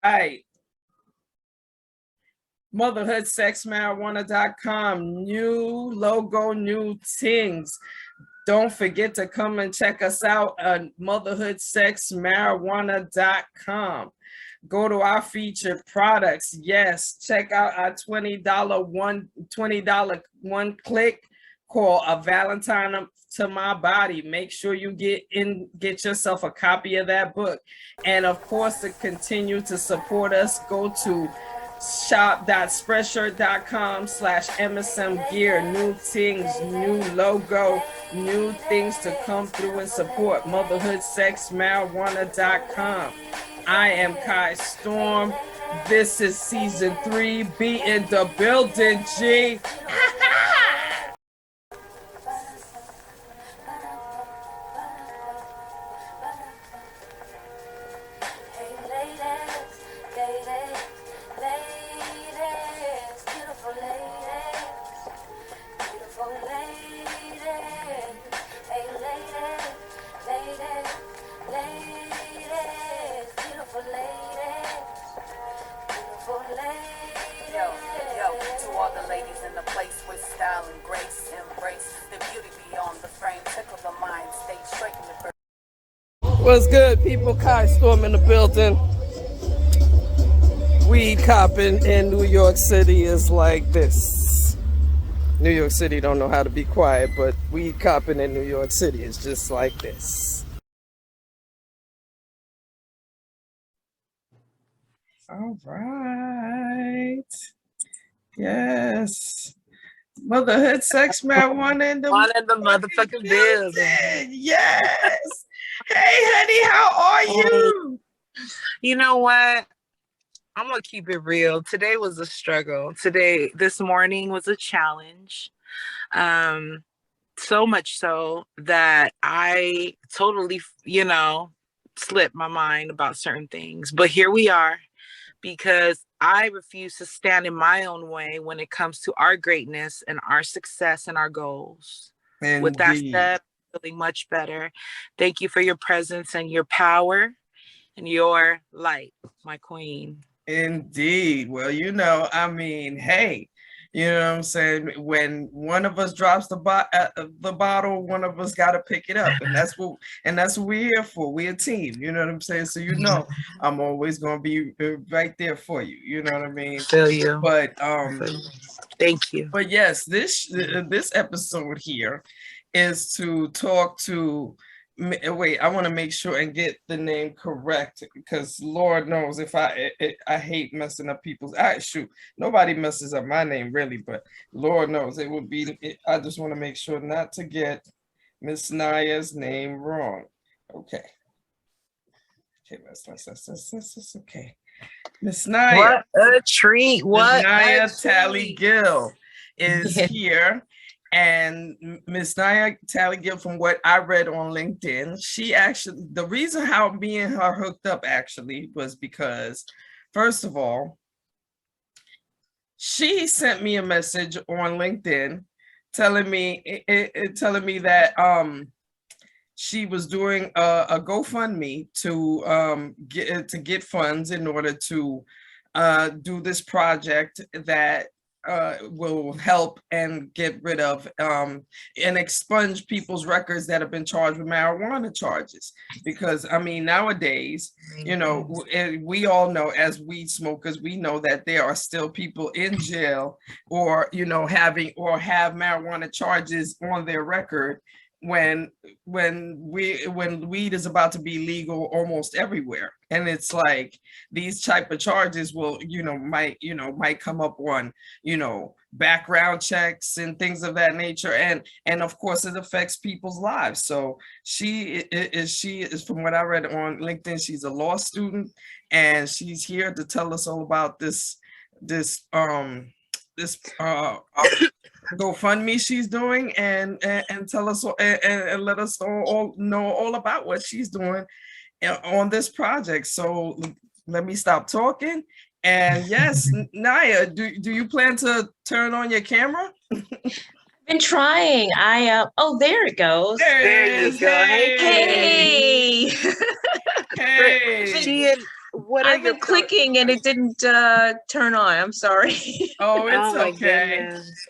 right. Motherhoodsexmarijuana.com. New logo, new things. Don't forget to come and check us out at motherhoodsexmarijuana.com. Go to our featured products. Yes, check out our $20 one click called A Valentine to My Body. Make sure you get yourself a copy of that book. And of course, to continue to support us, go to shop.spreadshirt.com/MSM gear. New things, new logo, new things to come through and support. Motherhoodsexmarijuana.com. I am Kai Storm. This is season 3. Be in the building, G. What's good, people? Kai Storm in the building. Weed copping in New York City is like this. New York City don't know how to be quiet, but weed copping in New York City is just like this. All right. Yes. Motherhood, sex, marijuana in the motherfucking building. Yes. Hey, honey, how are you? You know what? I'm going to keep it real. Today was a struggle. This morning was a challenge. So much so that I totally, slipped my mind about certain things. But here we are, because I refuse to stand in my own way when it comes to our greatness and our success and our goals. Indeed. With that said, feeling much better. Thank you for your presence and your power and your light, my queen. Indeed. Well, hey, you know what I'm saying? When one of us drops the bottle, one of us got to pick it up. And that's what we're here for. We're a team. You know what I'm saying? So, I'm always going to be right there for you. You know what I mean? Feel you. But, thank you. But yes, this episode here is to talk to, wait, I want to make sure and get the name correct, because Lord knows if I hate messing up people's, nobody messes up my name really, but Lord knows it would be, I just want to make sure not to get Miss Naya's name wrong. Okay, that's okay. Miss Naya. What a treat. What Naya Tally-Gill is here. And Miss Naya Tally-Gill, from what I read on LinkedIn, the reason how me and her hooked up actually was because, first of all, she sent me a message on LinkedIn telling me that she was doing a GoFundMe to get funds in order to do this project that will help and get rid of and expunge people's records that have been charged with marijuana charges. Because nowadays, we all know, as weed smokers, we know that there are still people in jail or have marijuana charges on their record when weed is about to be legal almost everywhere. And it's like these type of charges will might come up on background checks and things of that nature, and of course it affects people's lives. So she is from what I read on LinkedIn, she's a law student, and she's here to tell us all about this GoFundMe she's doing, and tell us and let us all know all about what she's doing on this project. So let me stop talking. And yes, Naya, do you plan to turn on your camera? I've been trying. There it goes. There it is. Hey. Hey. She what are I've your been clicking and it didn't turn on. I'm sorry. Oh, it's Oh my okay. goodness.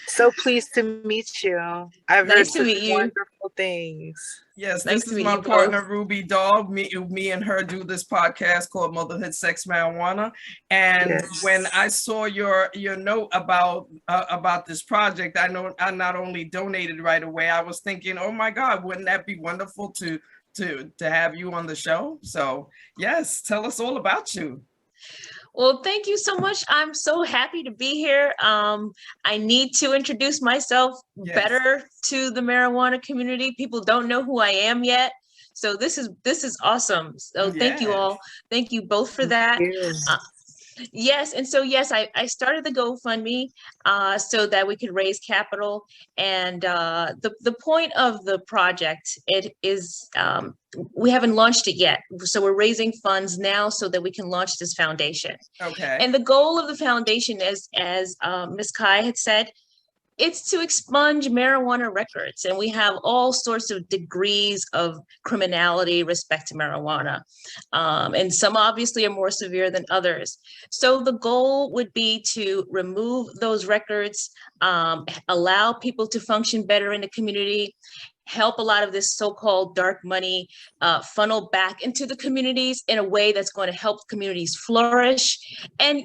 So pleased to meet you. I've heard Nice to such meet you. wonderful things. Yes, Nice this to is meet my you both. partner Ruby Dog. Me and her do this podcast called Motherhood, Sex, Marijuana. And Yes. when I saw your note about this project, I know I not only donated right away. I was thinking, oh my God, wouldn't that be wonderful to have you on the show? So yes, tell us all about you. Well, thank you so much. I'm so happy to be here. I need to introduce myself better to the marijuana community. People don't know who I am yet. So this is awesome. So thank you all. Thank you both for that. Yes, and so yes, I started the GoFundMe so that we could raise capital. And the point of the project, it is we haven't launched it yet. So we're raising funds now so that we can launch this foundation. Okay. And the goal of the foundation is, as Ms. Kai had said, it's to expunge marijuana records. And we have all sorts of degrees of criminality respect to marijuana. And some obviously are more severe than others. So the goal would be to remove those records, allow people to function better in the community, help a lot of this so-called dark money funnel back into the communities in a way that's going to help communities flourish, and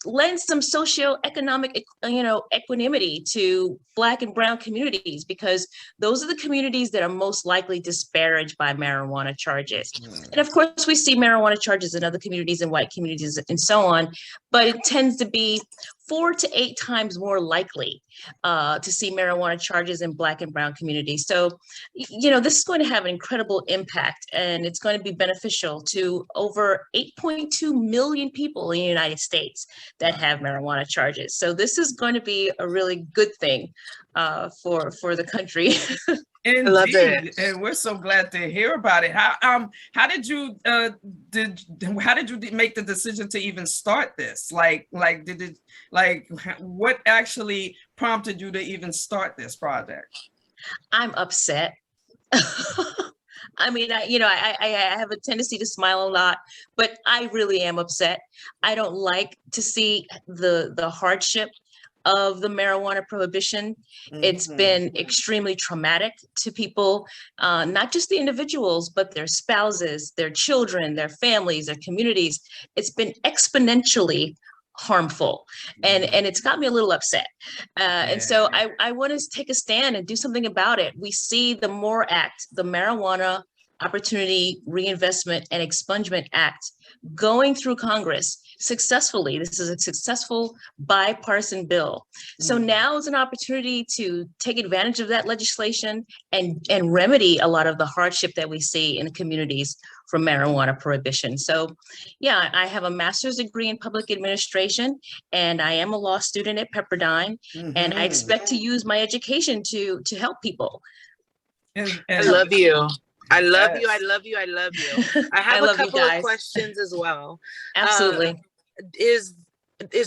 lend some socioeconomic equanimity to Black and Brown communities, because those are the communities that are most likely disparaged by marijuana charges. And of course, we see marijuana charges in other communities and white communities and so on, but it tends to be 4 to 8 times more likely to see marijuana charges in Black and Brown communities. So, this is going to have an incredible impact, and it's going to be beneficial to over 8.2 million people in the United States that have marijuana charges. So this is going to be a really good thing for the country. Indeed, I love it. and we're so glad to hear about it. How did you make the decision to even start this? What actually prompted you to even start this project? I'm upset. I mean, I have a tendency to smile a lot, but I really am upset. I don't like to see the hardship of the marijuana prohibition. It's been extremely traumatic to people, not just the individuals, but their spouses, their children, their families, their communities. It's been exponentially harmful, and it's got me a little upset. And so I want to take a stand and do something about it. We see the MORE Act, the Marijuana Opportunity Reinvestment and Expungement Act, going through Congress successfully. This is a successful bipartisan bill. So now is an opportunity to take advantage of that legislation and remedy a lot of the hardship that we see in the communities from marijuana prohibition. So yeah, I have a master's degree in public administration, and I am a law student at Pepperdine, and I expect to use my education to help people. I love you. I love you. I love you. I love you. I have a couple of questions as well. Absolutely. Is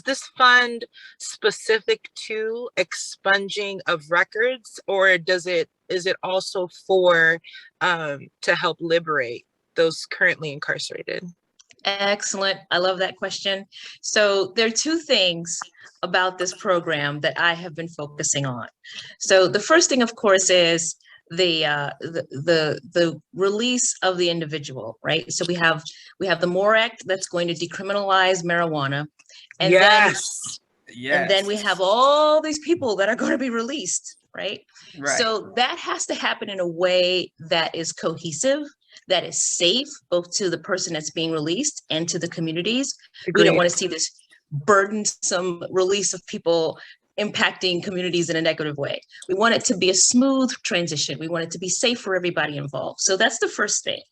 this fund specific to expunging of records, or is it also for to help liberate those currently incarcerated? Excellent. I love that question. So there are 2 things about this program that I have been focusing on. So the first thing, of course, is the release of the individual, right? So we have the MORE Act that's going to decriminalize marijuana, and then we have all these people that are going to be released, right? So that has to happen in a way that is cohesive, that is safe, both to the person that's being released and to the communities. We don't want to see this burdensome release of people impacting communities in a negative way. We want it to be a smooth transition. We want it to be safe for everybody involved. So that's the first thing.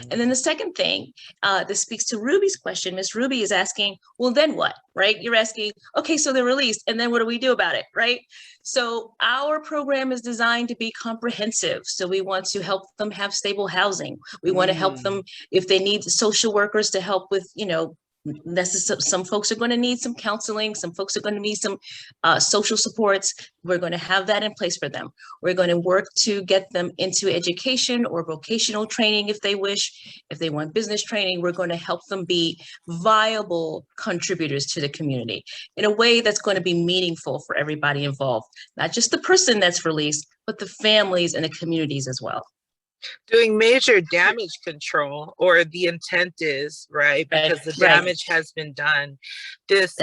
And then the second thing, this speaks to Ruby's question. Miss Ruby is asking, well, then what, right? You're asking, okay, so they're released, and then what do we do about it, right? So our program is designed to be comprehensive. So we want to help them have stable housing. We want to help them if they need social workers to help with, Some folks are going to need some counseling. Some folks are going to need some social supports. We're going to have that in place for them. We're going to work to get them into education or vocational training if they wish. If they want business training, we're going to help them be viable contributors to the community in a way that's going to be meaningful for everybody involved, not just the person that's released, but the families and the communities as well. Doing major damage control, or the intent is, right? Because the damage has been done. This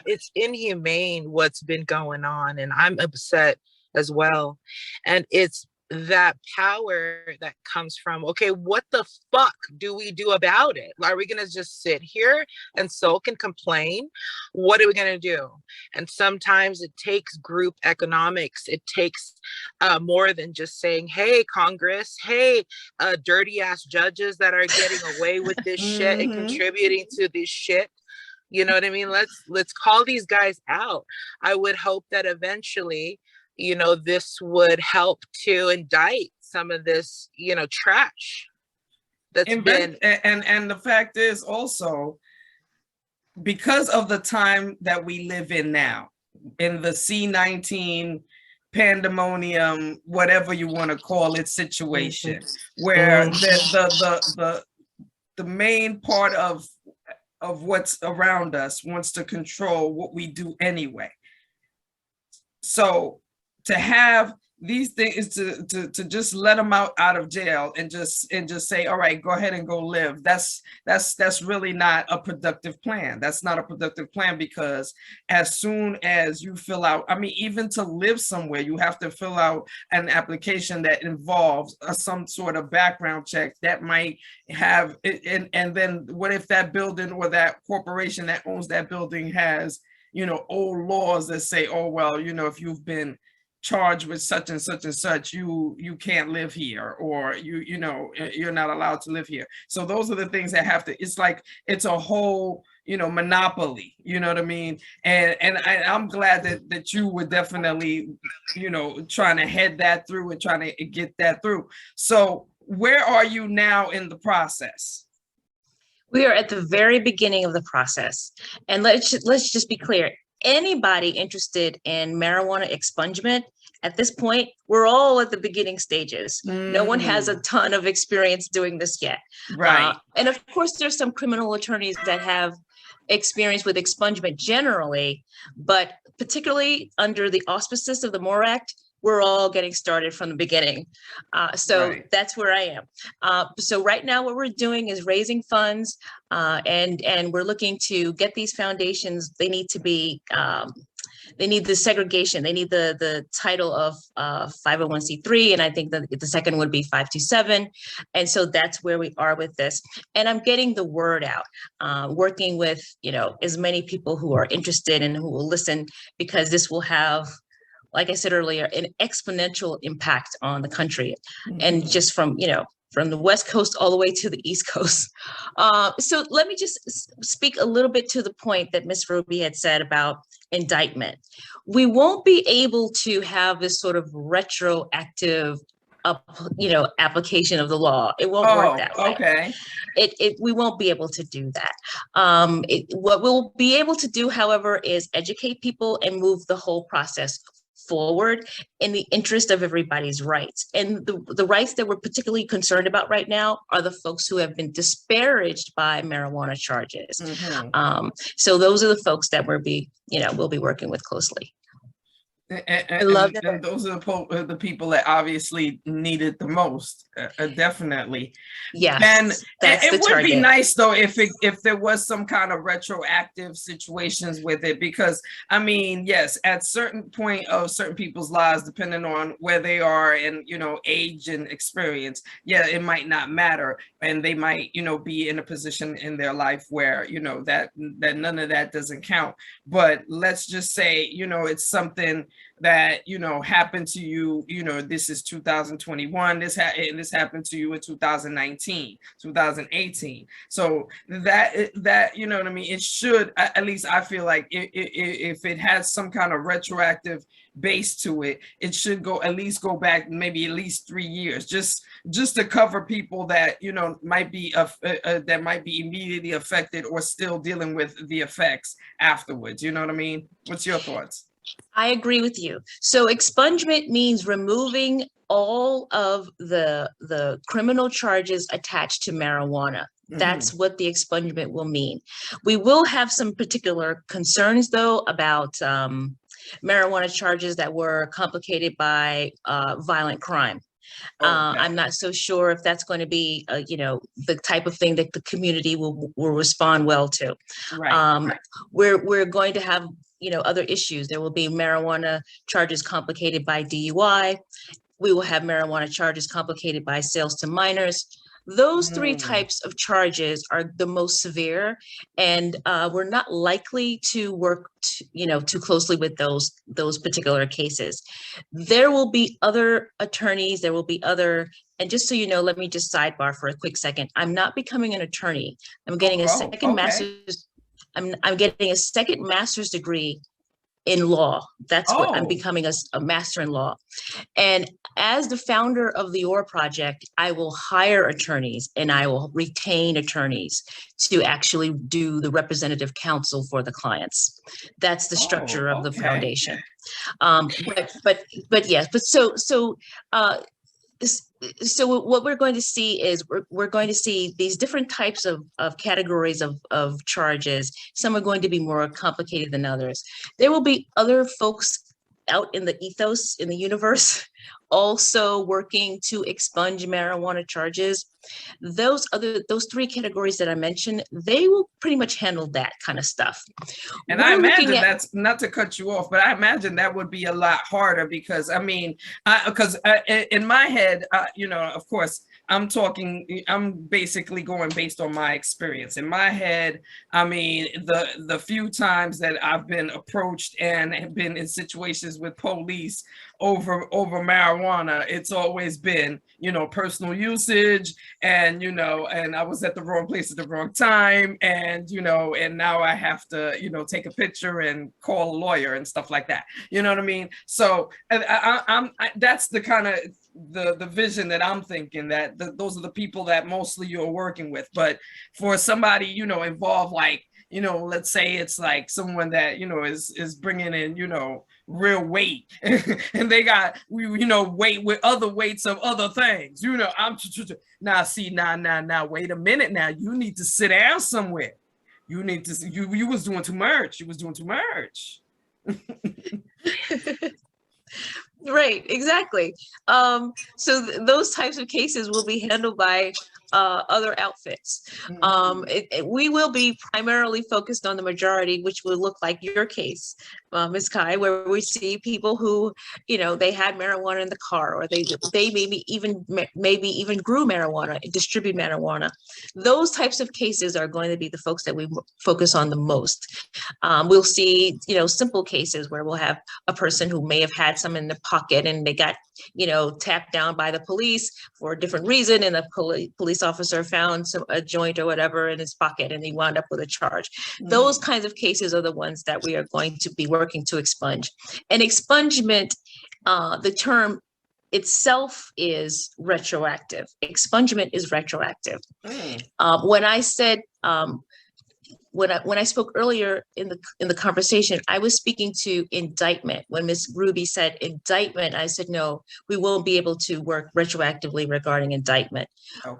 it's inhumane what's been going on, and I'm upset as well. And it's that power that comes from, okay, what the fuck do we do about it? Are we gonna just sit here and sulk and complain? What are we gonna do? And sometimes it takes group economics. It takes more than just saying, hey, Congress, hey, dirty ass judges that are getting away with this shit and contributing to this shit. You know what I mean? Let's call these guys out. I would hope that eventually, you know, this would help to indict some of this, you know, trash that's been. And the fact is also, because of the time that we live in now, in the C-19 pandemonium, whatever you want to call it, situation, where the main part of what's around us wants to control what we do anyway. So to have these things, to just let them out of jail and just say, all right, go ahead and go live. That's really not a productive plan. That's not a productive plan, because as soon as you fill out, I mean, even to live somewhere, you have to fill out an application that involves some sort of background check that might have, and then what if that building or that corporation that owns that building has, you know, old laws that say, oh, well, you know, if you've been charged with such and such and such, you can't live here, or you know, you're not allowed to live here. So those are the things that have to, it's like, it's a whole, you know, monopoly, you know what I mean? And I'm glad that you were definitely, you know, trying to head that through and trying to get that through. So where are you now in the process? We are at the very beginning of the process. And let's just be clear. Anybody interested in marijuana expungement, at this point, we're all at the beginning stages. No one has a ton of experience doing this yet. Right. And of course, there's some criminal attorneys that have experience with expungement generally, but particularly under the auspices of the MORE Act, we're all getting started from the beginning. So that's where I am. So right now what we're doing is raising funds, and we're looking to get these foundations. They need to be, they need the segregation. They need the title of 501c3, and I think that the second would be 527. And so that's where we are with this. And I'm getting the word out, working with, you know, as many people who are interested and who will listen, because this will have, like I said earlier, an exponential impact on the country, and just from, you know, from the West Coast all the way to the East Coast. So let me just speak a little bit to the point that Ms. Ruby had said about indictment. We won't be able to have this sort of retroactive application of the law. It won't work that way. Okay. We won't be able to do that. What we'll be able to do, however, is educate people and move the whole process forward in the interest of everybody's rights. And the rights that we're particularly concerned about right now are the folks who have been disparaged by marijuana charges. So those are the folks that we'll be working with closely. And those are the people that obviously need it the most, definitely. Yeah, and that's it would be nice though if there was some kind of retroactive situations with it, because I mean, yes, at certain point of certain people's lives, depending on where they are and, you know, age and experience, yeah, it might not matter, and they might, you know, be in a position in their life where, you know, that none of that doesn't count. But let's just say, you know, it's something that, you know, happened to you, you know, this is 2021, this happened to you in 2019, 2018. So that, you know what I mean, it should, at least I feel like if it has some kind of retroactive base to it, it should at least go back maybe at least 3 years, just to cover people that, you know, might be that might be immediately affected or still dealing with the effects afterwards. You know what I mean? What's your thoughts? I agree with you. So expungement means removing all of the criminal charges attached to marijuana. That's what the expungement will mean. We will have some particular concerns, though, about marijuana charges that were complicated by violent crime. I'm not so sure if that's going to be, you know, the type of thing that the community will respond well to. Right. We're going to have, you know, other issues. There will be marijuana charges complicated by DUI. We will have marijuana charges complicated by sales to minors. Those three types of charges are the most severe, and we're not likely to work, you know, too closely with those particular cases. There will be other attorneys. There will be other, and just so you know, let me just sidebar for a quick second. I'm not becoming an attorney. I'm getting a second master's. I'm getting a second master's degree in law. That's what I'm becoming, a master in law. And as the founder of the OR Project, I will hire attorneys and I will retain attorneys to actually do the representative counsel for the clients. That's the structure of the foundation. But yes, so what we're going to see is we're going to see these different types of categories of charges. Some are going to be more complicated than others. There will be other folks out in the ethos, in the universe, also working to expunge marijuana charges. Those three categories that I mentioned, they will pretty much handle that kind of stuff. And I imagine that's, not to cut you off, but I imagine that would be a lot harder because, I mean, in my head, you know, of course, I'm basically going based on my experience. In my head, I mean, the few times that I've been approached and have been in situations with police over marijuana, it's always been, you know, personal usage, and, you know, and I was at the wrong place at the wrong time, and, you know, and now I have to, you know, take a picture and call a lawyer and stuff like that. You know what I mean? So that's the kind of the vision that I'm thinking, that those are the people that mostly you're working with. But for somebody, you know, involved, like, you know, let's say it's like someone that, you know, is bringing in, you know, real weight and they got, you know, weight with other weights of other things, you know, now wait a minute, now you need to sit down somewhere. You need to, you was doing too much. You was doing too much. Right, exactly. So those types of cases will be handled by other outfits. We will be primarily focused on the majority, which will look like your case, Ms. Kai, where we see people who, you know, they had marijuana in the car, or they maybe even grew marijuana, distribute marijuana. Those types of cases are going to be the folks that we focus on the most. We'll see, you know, simple cases where we'll have a person who may have had some in the pocket and they got, you know, tapped down by the police for a different reason, and the police officer found a joint or whatever in his pocket and he wound up with a charge. Those kinds of cases are the ones that we are going to be working to expunge. And expungement, the term itself is retroactive. Expungement is retroactive. When I said, when I spoke earlier in the conversation, I was speaking to indictment. When Ms. Ruby said indictment, I said, no, we won't be able to work retroactively regarding indictment.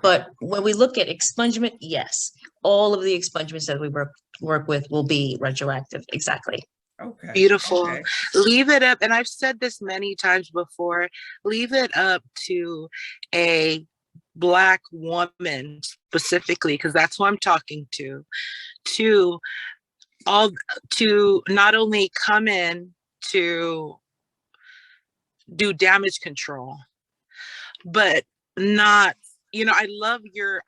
But when we look at expungement, yes, all of the expungements that we work with will be retroactive. Exactly. Okay. Beautiful. Okay. Leave it up. And I've said this many times before, leave it up to a Black woman specifically, because that's who I'm talking to not only come in to do damage control, but not, you know, I love your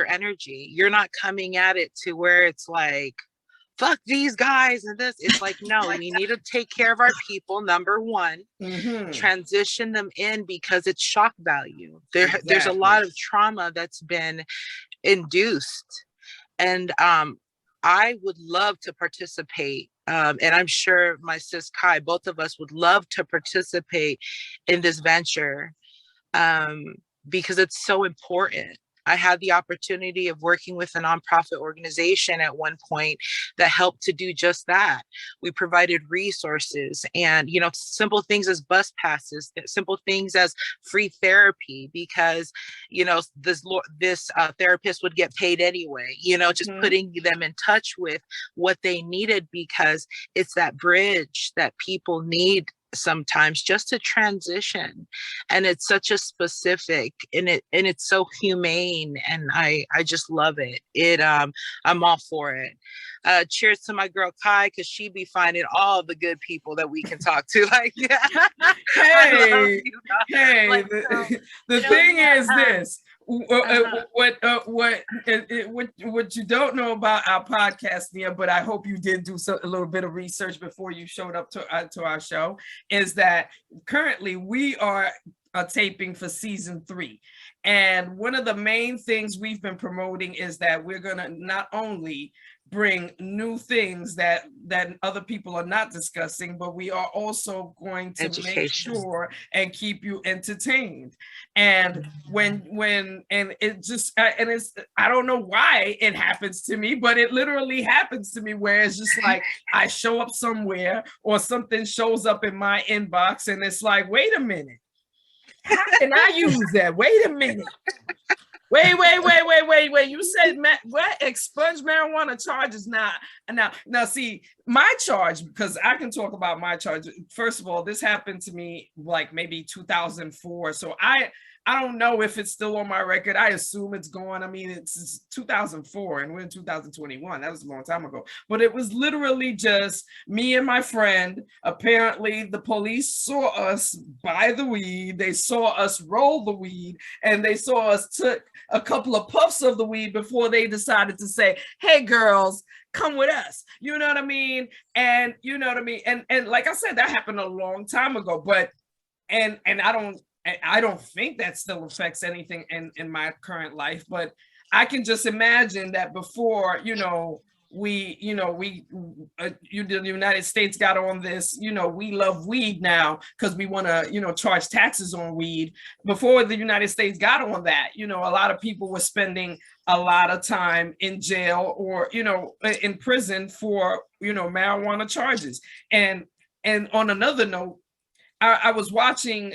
energy. You're not coming at it to where it's like, fuck these guys and this. It's like, no, we need to take care of our people. Number one, transition them in, because it's shock value. There's a lot of trauma that's been induced. And I would love to participate. And I'm sure my sis Kai, both of us would love to participate in this venture, because it's so important. I had the opportunity of working with a nonprofit organization at one point that helped to do just that. We provided resources and, simple things as bus passes, simple things as free therapy, because, this therapist would get paid anyway, just putting them in touch with what they needed, because it's that bridge that people need sometimes just to transition. And it's such a specific, and it's so humane, and I just love it. I'm all for it. Cheers to my girl Kai, because she be finding all the good people that we can talk to. Like, yeah. Hey, the thing is this. What you don't know about our podcast, Nia, but I hope you did do a little bit of research before you showed up to our show, is that currently we are taping for season 3. And one of the main things we've been promoting is that we're going to not only bring new things that other people are not discussing, but we are also going to make sure and keep you entertained. And it's I don't know why it happens to me, but it literally happens to me, where it's just like I show up somewhere or something shows up in my inbox and it's like, wait a minute, how can I use that? Wait a minute. Wait. You said what? Expunged marijuana charges now. See, my charge, because I can talk about my charge. First of all, this happened to me like maybe 2004. So I don't know if it's still on my record. I assume it's gone. I mean, it's 2004 and we're in 2021. That was a long time ago. But it was literally just me and my friend. Apparently, the police saw us buy the weed. They saw us roll the weed, and they saw us took a couple of puffs of the weed before they decided to say, hey, girls, come with us. You know what I mean? And you know what I mean? And like I said, that happened a long time ago. But and I don't think that still affects anything in my current life, but I can just imagine that before, the United States got on this, we love weed now because we want to, charge taxes on weed. Before the United States got on that, a lot of people were spending a lot of time in jail or, in prison for, marijuana charges. And on another note, I was watching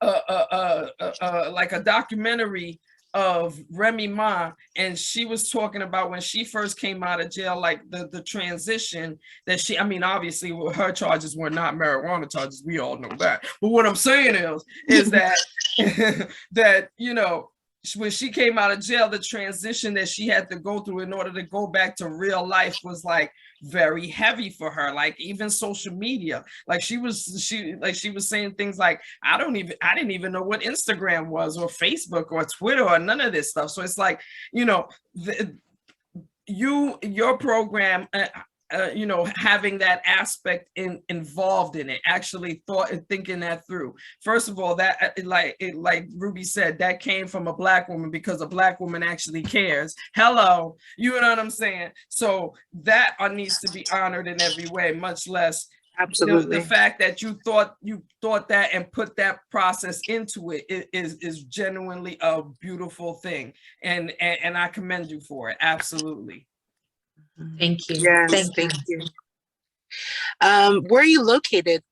like a documentary of Remy Ma, and she was talking about when she first came out of jail, like the transition that obviously her charges were not marijuana charges, we all know that, but what I'm saying is that that when she came out of jail, the transition that she had to go through in order to go back to real life was like very heavy for her. Like even social media, like she was saying things like, I didn't even know what Instagram was or Facebook or Twitter or none of this stuff. So it's like, your program, having that aspect involved in it, actually thinking that through. First of all, that like Ruby said, that came from a Black woman, because a Black woman actually cares. Hello, you know what I'm saying? So that needs to be honored in every way, much less absolutely the fact that you thought that and put that process into it is genuinely a beautiful thing, and I commend you for it. Absolutely. Thank you. Yes, thank you. Where are you located?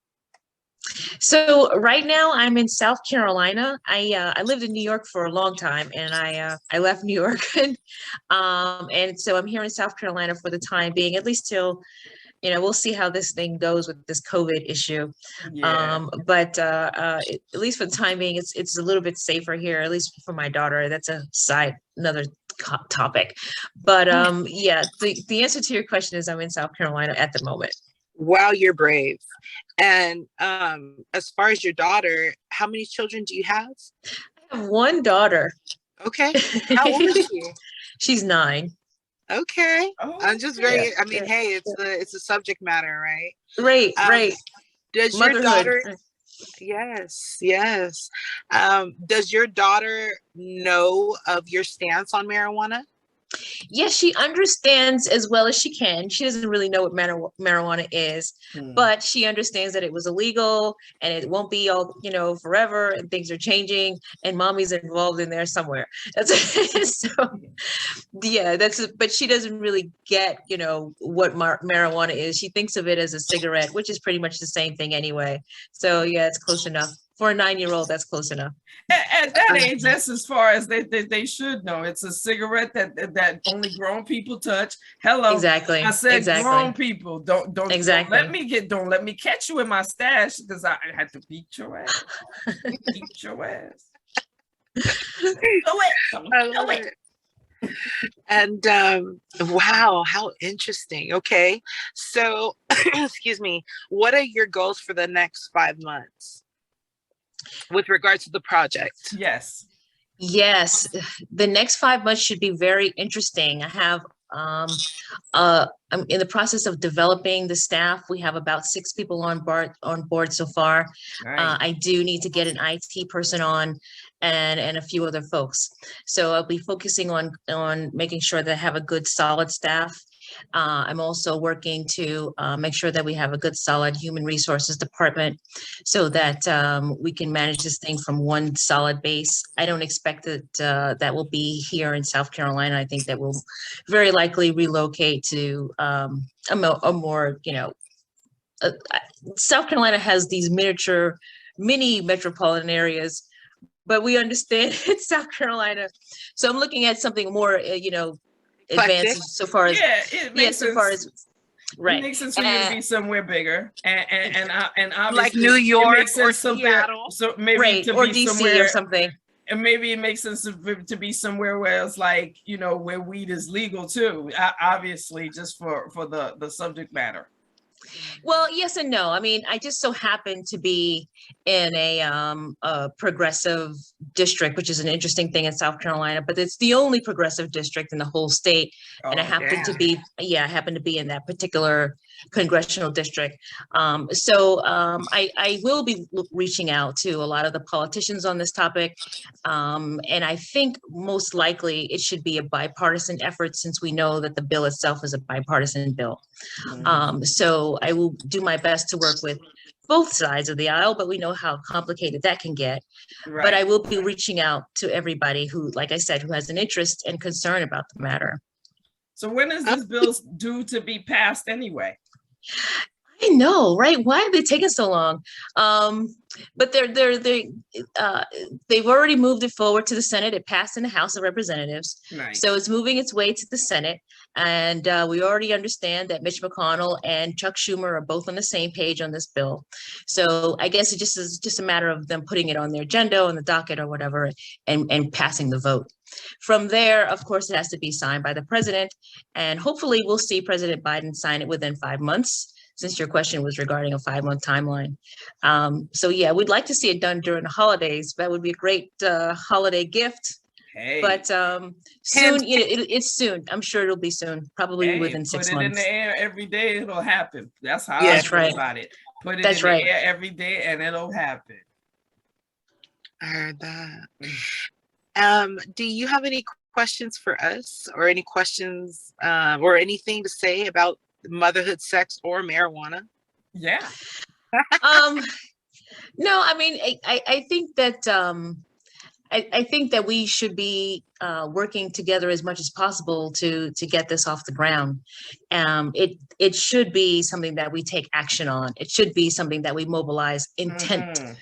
So right now I'm in South Carolina. I lived in New York for a long time, and I left New York, and so I'm here in South Carolina for the time being, at least till we'll see how this thing goes with this COVID issue. Yeah. But at least for the time being, it's a little bit safer here, at least for my daughter. That's another topic. But yeah, the answer to your question is I'm in South Carolina at the moment. Wow, you're brave. And as far as your daughter, how many children do you have? I have one daughter. Okay. How old is she? She's 9. Okay. Oh, I'm just Yeah, very, I mean, yeah, hey, yeah. it's a subject matter, right? Right, Um, right. does your Motherhood. daughter, yes, yes. Does your daughter know of your stance on marijuana? Yes, she understands as well as she can. She doesn't really know what marijuana is, hmm. but she understands that it was illegal and it won't be all, forever, and things are changing and mommy's involved in there somewhere. So yeah, but she doesn't really get, what marijuana is. She thinks of it as a cigarette, which is pretty much the same thing anyway. So yeah, it's close enough. For a 9-year-old, that's close enough. At that age, that's as far as they should know. It's a cigarette that only grown people touch. Hello, I Exactly. said Exactly. grown people. Don't Exactly. let me catch you in my stash because I had to beat your ass. Beat your ass. Do it. I Do love it. it. And wow, how interesting. Okay. So, excuse me, what are your goals for the next 5 months with regards to the project? Yes. Yes, the next 5 months should be very interesting. I'm in the process of developing the staff. We have about 6 people on board so far. Nice. I do need to get an IT person on and a few other folks. So I'll be focusing on making sure that I have a good solid staff. I'm also working to make sure that we have a good solid human resources department so that we can manage this thing from one solid base. I don't expect that that will be here in South Carolina. I think that we'll very likely relocate to a more, South Carolina has these mini metropolitan areas, but we understand it's South Carolina. So I'm looking at something more, Eclectic. advanced so far as, Yeah, it makes so far sense. as, It right. makes sense for you to be somewhere bigger, and Like obviously New it York makes or sense somewhere. Seattle. So maybe Right, to or be DC or somewhere, something. and maybe it makes sense to be somewhere where it's like where weed is legal too. Obviously, just for the subject matter. Well, yes and no. I mean, I just so happen to be in a progressive district, which is an interesting thing in South Carolina, but it's the only progressive district in the whole state. And I Oh, happen to Damn. be, yeah, I happen to be in that particular congressional district. I will be reaching out to a lot of the politicians on this topic. And I think most likely it should be a bipartisan effort since we know that the bill itself is a bipartisan bill. So I will do my best to work with both sides of the aisle, but we know how complicated that can get. right. But I will be reaching out to everybody who, like I said, who has an interest and concern about the matter. So when is this bill due to be passed anyway? I know, right? Why are they taking so long? But they've already moved it forward to the Senate. It passed in the House of Representatives. Nice. So it's moving its way to the Senate. And we already understand that Mitch McConnell and Chuck Schumer are both on the same page on this bill. So I guess it is just a matter of them putting it on their agenda, on the docket or whatever, and passing the vote. From there, of course, it has to be signed by the president. And hopefully we'll see President Biden sign it within 5 months, since your question was regarding a 5-month timeline. So yeah, we'd like to see it done during the holidays. That would be a great holiday gift. Hey. But soon, it's soon. I'm sure it'll be soon, probably within 6 months. Put it in the air every day, it'll happen. That's how Yeah, I feel about it. Put it That's in right. the air every day and it'll happen. I heard that. Do you have any questions for us or any questions or anything to say about motherhood, sex, or marijuana? Yeah. No, I mean, I think that I think that we should be working together as much as possible to get this off the ground. It should be something that we take action on. It should be something that we mobilize intentionally.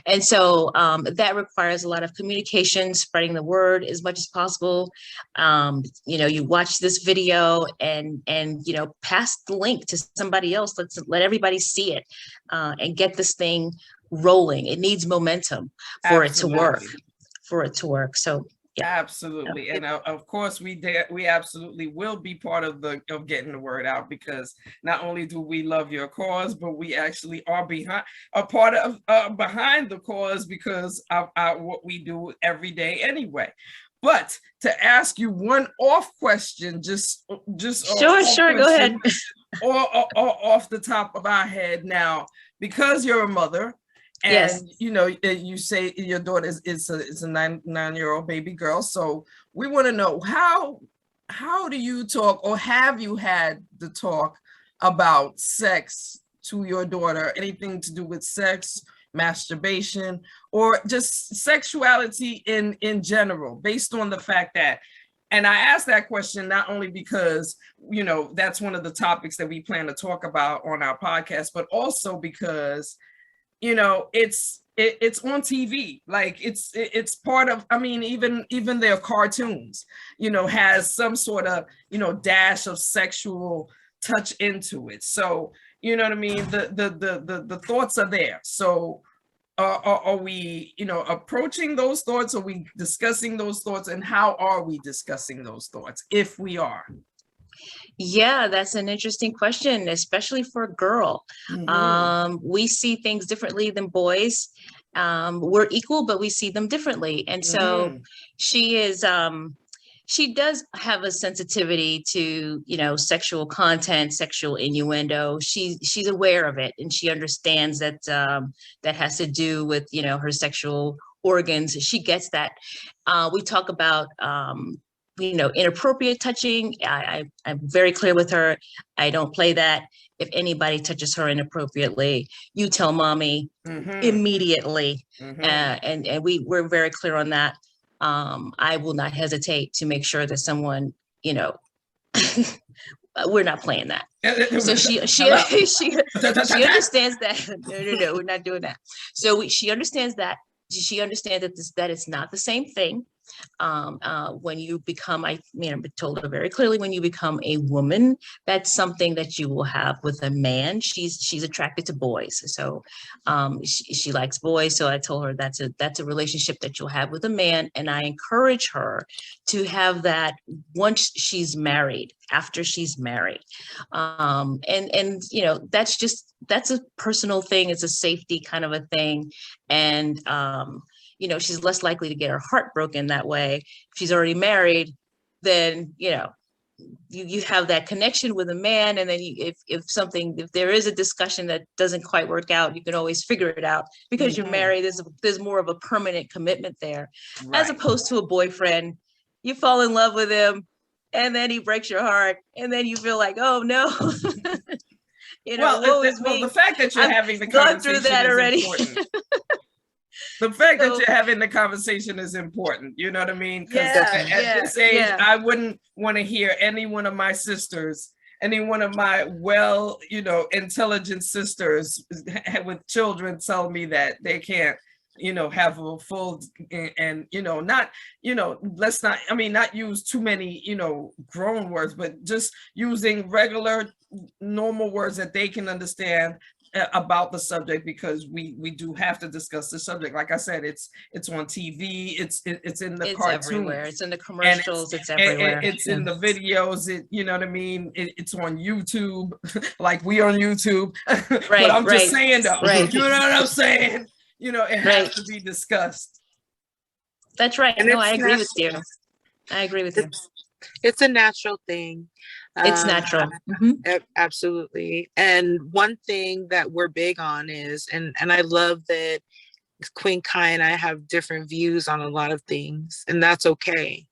And so that requires a lot of communication, spreading the word as much as possible. You watch this video and pass the link to somebody else. Let everybody see it and get this thing rolling. It needs momentum for it to work. So yeah, absolutely. And of course we absolutely will be part of getting the word out, because not only do we love your cause, but we actually are behind the cause because of what we do every day anyway. But to ask you one off question, just sure, go ahead. or off the top of our head now, because you're a mother, and Yes. you say your daughter is a 9-year-old baby girl, so we want to know how do you talk, or have you had the talk about sex to your daughter? Anything to do with sex, masturbation, or just sexuality in general, based on the fact that, and I asked that question not only because, that's one of the topics that we plan to talk about on our podcast, but also because, it's on TV. Like it's part of, even their cartoons, has some sort of, dash of sexual touch into it. So, you know what I mean? The thoughts are there. So are we, approaching those thoughts? Are we discussing those thoughts? And how are we discussing those thoughts, if we are? Yeah, that's an interesting question, especially for a girl. Mhm. We see things differently than boys. We're equal, but we see them differently. And so Mhm. she does have a sensitivity to, sexual content, sexual innuendo. She's aware of it, and she understands that that has to do with, her sexual organs. She gets that. We talk about inappropriate touching. I'm very clear with her. I don't play that. If anybody touches her inappropriately, you tell mommy immediately. And we're very clear on that. I will not hesitate to make sure that someone, we're not playing that. So she understands that. No, we're not doing that. So she understands that. She understands that it's not the same thing. When you become, I told her very clearly, when you become a woman, that's something that you will have with a man. She's attracted to boys, so she likes boys. So I told her that's a relationship that you'll have with a man, and I encourage her to have that once she's married, after she's married, and that's a personal thing. It's a safety kind of a thing, and she's less likely to get her heart broken that way. If she's already married, then, you have that connection with a man. And then if there is a discussion that doesn't quite work out, you can always figure it out, because you're married. There's more of a permanent commitment there, as opposed to a boyfriend. You fall in love with him, and then he breaks your heart, and then you feel like, oh no. The fact that you're having the conversation through that already. Important. The fact that you're having the conversation is important. You know what I mean? Because at this age, I wouldn't want to hear any one of my sisters, any one of my intelligent sisters with children tell me that they can't, have a full and, let's not, not use too many, grown words, but just using regular, normal words that they can understand about the subject, because we do have to discuss the subject. Like I said, it's on TV, it's in the cartoons, everywhere. It's in the commercials, it's everywhere. It's in the videos, you know what I mean? It's on YouTube, like we on YouTube. Right, but I'm just saying though, you know what I'm saying? It has to be discussed. That's right. No, I agree with you. I agree with you. It's a natural thing. It's natural. Absolutely. And one thing that we're big on is, and I love that Queen Kai and I have different views on a lot of things, and that's okay.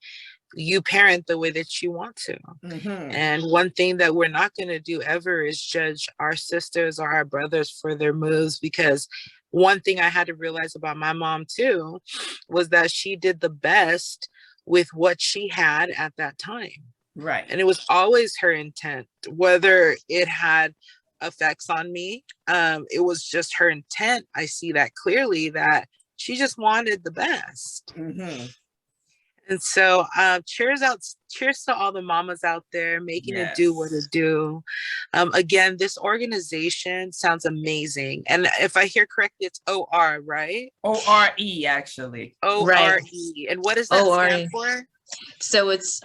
You parent the way that you want to. And one thing that we're not going to do ever is judge our sisters or our brothers for their moves, because one thing I had to realize about my mom too was that she did the best with what she had at that time. Right. And it was always her intent, whether it had effects on me. It was just her intent. I see that clearly, that she just wanted the best. And so cheers to all the mamas out there making it do what it do. Again, this organization sounds amazing. And if I hear correctly, it's OR, right? ORE, actually. ORE. Right. And what does that stand for? So it's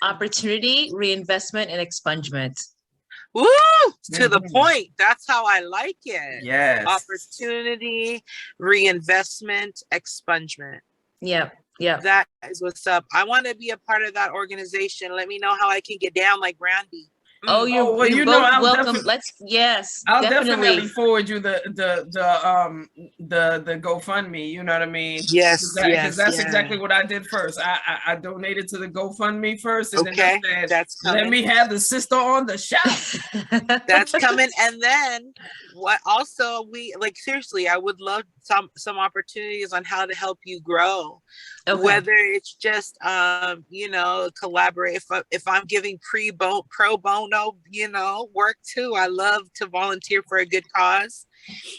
Opportunity, Reinvestment, and Expungement. Woo! To the point. That's how I like it. Yes. Opportunity, Reinvestment, Expungement. Yep. Yeah. That is what's up. I want to be a part of that organization. Let me know how I can get down like Brandy. Oh, Oh, well, you're you know, both I'll welcome. definitely- I'll definitely forward you the GoFundMe. You know what I mean? Yes, Because that's exactly what I did first. I donated to the GoFundMe first, and then I said, that's coming. let me have the sister on the show. That's coming. And then what? Also, we like seriously. I would love some opportunities on how to help you grow. Okay. Whether it's just collaborate. If I'm giving pro bono, work too. I love to volunteer for a good cause.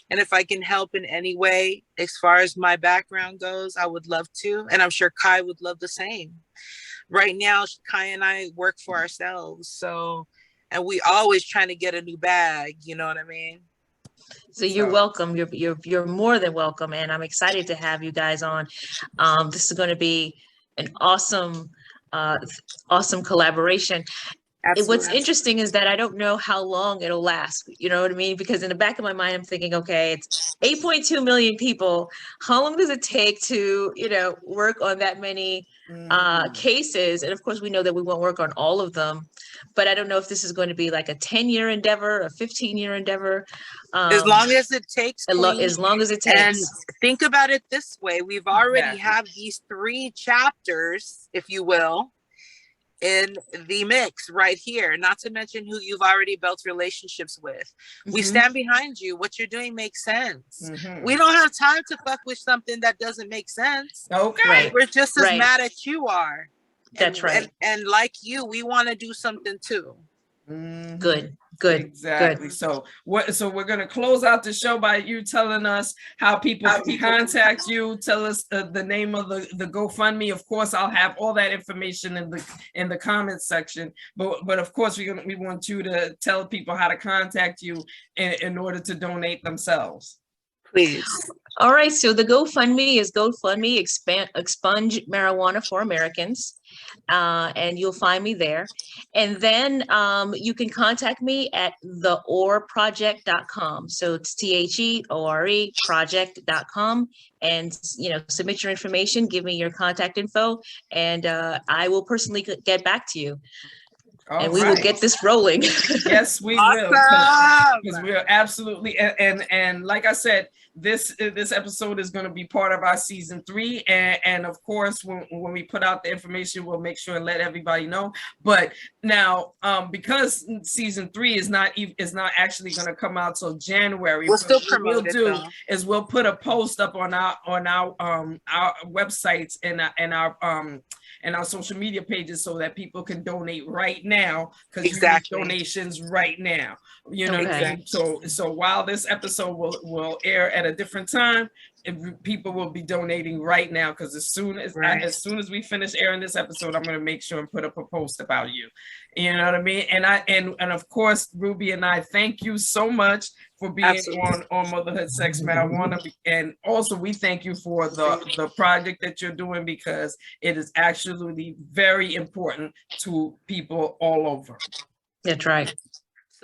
And if I can help in any way, as far as my background goes, I would love to. And I'm sure Kai would love the same. Right now, Kai and I work for ourselves. And we always trying to get a new bag. You know what I mean? So you're welcome. You're more than welcome. And I'm excited to have you guys on. This is going to be an awesome collaboration. What's interesting is that I don't know how long it'll last. You know what I mean? Because in the back of my mind, I'm thinking, okay, it's 8.2 million people. How long does it take to, work on that many cases? And of course, we know that we won't work on all of them, but I don't know if this is going to be like a 10-year endeavor, a 15-year endeavor. As long as it takes. As long as it takes. And think about it this way. We've already have these 3 chapters, if you will, in the mix right here, not to mention who you've already built relationships with. Mm-hmm. We stand behind you. What you're doing makes sense. Mm-hmm. We don't have time to fuck with something that doesn't make sense. Okay. Right. We're just as mad as you are. That's right. And like you, we want to do something too. Mm-hmm. Good. Exactly. Good. So we're going to close out the show by you telling us how people can contact you. Tell us the name of the GoFundMe. Of course, I'll have all that information in the comments section. But of course, we want you to tell people how to contact you in order to donate themselves. Please. All right. So the GoFundMe is GoFundMe Expunge Marijuana for Americans. And you'll find me there. And then you can contact me at theoreproject.com. So it's THEORE project.com, and submit your information, give me your contact info, and I will personally get back to you. And we will get this rolling. Yes, we will. Because we are absolutely, and like I said, this episode is going to be part of our season 3, and of course when we put out the information, we'll make sure and let everybody know. But now because season 3 is not actually going to come out till January, we'll still promote it. We'll put a post up on our websites and our social media pages so that people can donate right now, because you need donations right now. You know what I mean? So while this episode will air at a different time, people will be donating right now, because as soon as we finish airing this episode, I'm going to make sure and put up a post about you. You know what I mean? And of course, Ruby and I thank you so much for being on Motherhood, Sex, Marijuana, and also we thank you for the project that you're doing, because it is actually very important to people all over. That's right.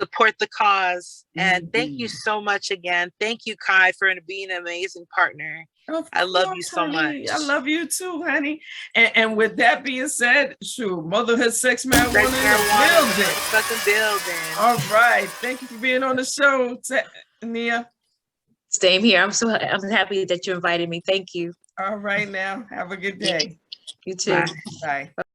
Support the cause. And thank you so much again. Thank you, Kai, for being an amazing partner. I love you so much. I love you too, honey. And with that being said, Motherhood, Sex, Marijuana in the building. All right. Thank you for being on the show, Nia. Same here. I'm happy that you invited me. Thank you. All right now. Have a good day. You too. Bye.